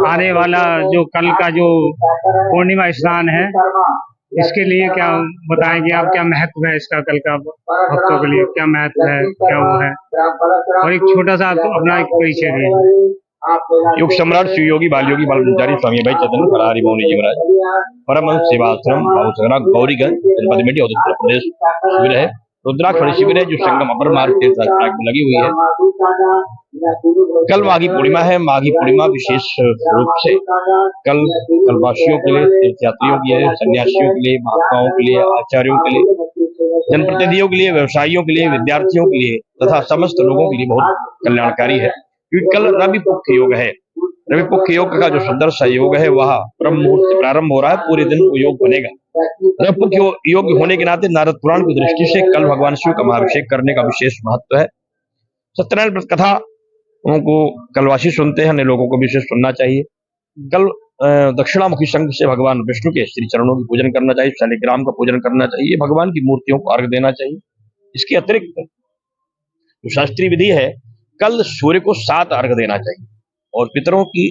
आने वाला जो कल का जो पूर्णिमा स्नान है, इसके लिए क्या बताएंगे आप? क्या महत्व है इसका? कल का भक्तों के लिए क्या महत्व है, क्या वो है? और एक छोटा सा आप अपना एक परिचय दीजिए। युग सम्राट श्री योगी बाल योगी बाल ब्रह्मचारी स्वामी भाई चतन फरारी मौनी जी महाराज परमहंस सेवाश्रम बाबूसगरा गौरीगंज जनपद में उत्तर प्रदेश शिविर है। रुद्राक्ष वाली शिविर है जो संगम अपर मार्ग तीर्थ में लगी हुई है। कल माघी पूर्णिमा है। माघी पूर्णिमा विशेष रूप से कल कलवासियों के लिए, तीर्थयात्रियों के लिए, सन्यासियों के लिए, महात्माओं के लिए, आचार्यों के लिए, जनप्रतिनिधियों के लिए, व्यवसायियों के लिए, विद्यार्थियों के लिए तथा समस्त लोगों के लिए बहुत कल्याणकारी है, क्योंकि कल रवि पुख्य योग है। रवि पुख्य योग का जो सुंदर सा योग है वह ब्रह्म मुहूर्त से प्रारंभ हो रहा है, पूरे दिन वो योग बनेगा। रवि पुख्य योग होने के नाते नारद पुराण की दृष्टि से कल भगवान शिव का महाभिषेक करने का विशेष महत्व है। सत्यनारायण व्रत कथा उनको कलवासी सुनते हैं, अन्य लोगों को विशेष सुनना चाहिए। कल दक्षिणामुखी शंख से भगवान विष्णु के श्री चरणों की पूजन करना चाहिए, शालिग्राम का पूजन करना चाहिए, भगवान की मूर्तियों को अर्घ देना चाहिए। इसके अतिरिक्त जो शास्त्रीय विधि है, कल सूर्य को 7 अर्घ देना चाहिए और पितरों की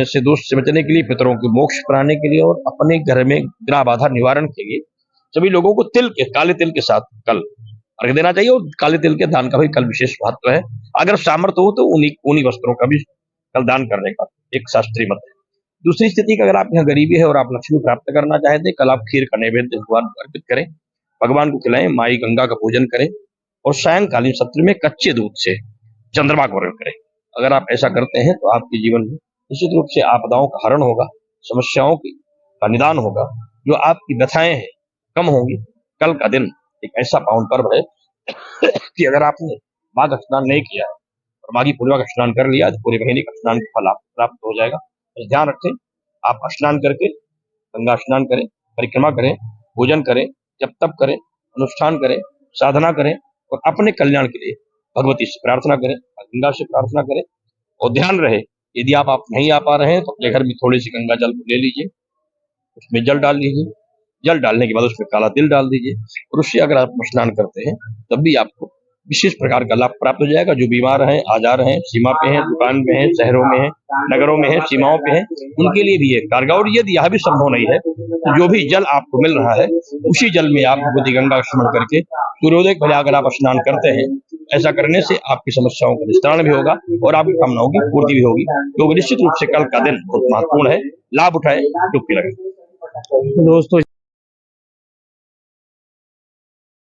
से दोष से बचने के लिए, पितरों के मोक्ष पाने के लिए और अपने घर में ग्रह बाधा निवारण के लिए सभी लोगों को काले तिल के साथ कल अर्घ देना चाहिए। और काले तिल के दान का भी कल विशेष महत्व है। अगर सामर्थ्य हो तो उन्हीं वस्त्रों का भी कल दान करने का एक शास्त्रीय मत है। दूसरी स्थिति का, अगर आप यहाँ गरीबी है और आप लक्ष्मी प्राप्त करना चाहते हैं, कल आप खीर का नैवेद्य भगवान को अर्पित करें, भगवान को खिलाएं, माई गंगा का पूजन करें और सायंकालीन सत्र में कच्चे दूध से चंद्रमा को अर्घ करें। अगर आप ऐसा करते हैं तो आपके जीवन में निश्चित रूप से आपदाओं का हरण होगा, समस्याओं का निदान होगा, जो आपकी व्यथाएं हैं कम होंगी। कल का दिन एक ऐसा पावन पर्व है कि अगर आपने माघ स्नान नहीं किया और माघी पूर्णिमा का स्नान कर लिया तो पूरे महीने का स्नान का फल आपको प्राप्त हो जाएगा। तो ध्यान रखें, आप स्नान करके गंगा स्नान करें, परिक्रमा करें, पूजन करें, जप तप करें, अनुष्ठान करें, साधना करें और अपने कल्याण के लिए भगवती से प्रार्थना करें, गंगा से प्रार्थना करें। और ध्यान रहे, यदि आप नहीं आ पा रहे हैं तो अपने घर में थोड़ी सी गंगा जल ले लीजिए, उसमें जल डाल लीजिए, जल डालने के बाद उसमें काला तिल डाल दीजिए और उससे अगर आप स्नान करते हैं तब भी आपको विशेष प्रकार का लाभ प्राप्त हो जाएगा। जो बीमार हैं, आजार हैं, सीमा पे हैं, दुकान में हैं, शहरों में हैं, नगरों में हैं, सीमाओं पे हैं, उनके लिए भी ये कारगर। और यदि यह भी संभव नहीं है तो जो भी जल आपको मिल रहा है उसी जल में आप भगवती गंगा स्मरण करके सूर्योदय के पहले अगर आप स्नान करते हैं, ऐसा करने से आपकी समस्याओं का निस्तारण भी होगा और आपकी कामनाओं की पूर्ति भी होगी। तो निश्चित रूप से कल का दिन बहुत महत्वपूर्ण है, लाभ उठाए, डुबकी लगाए। दोस्तों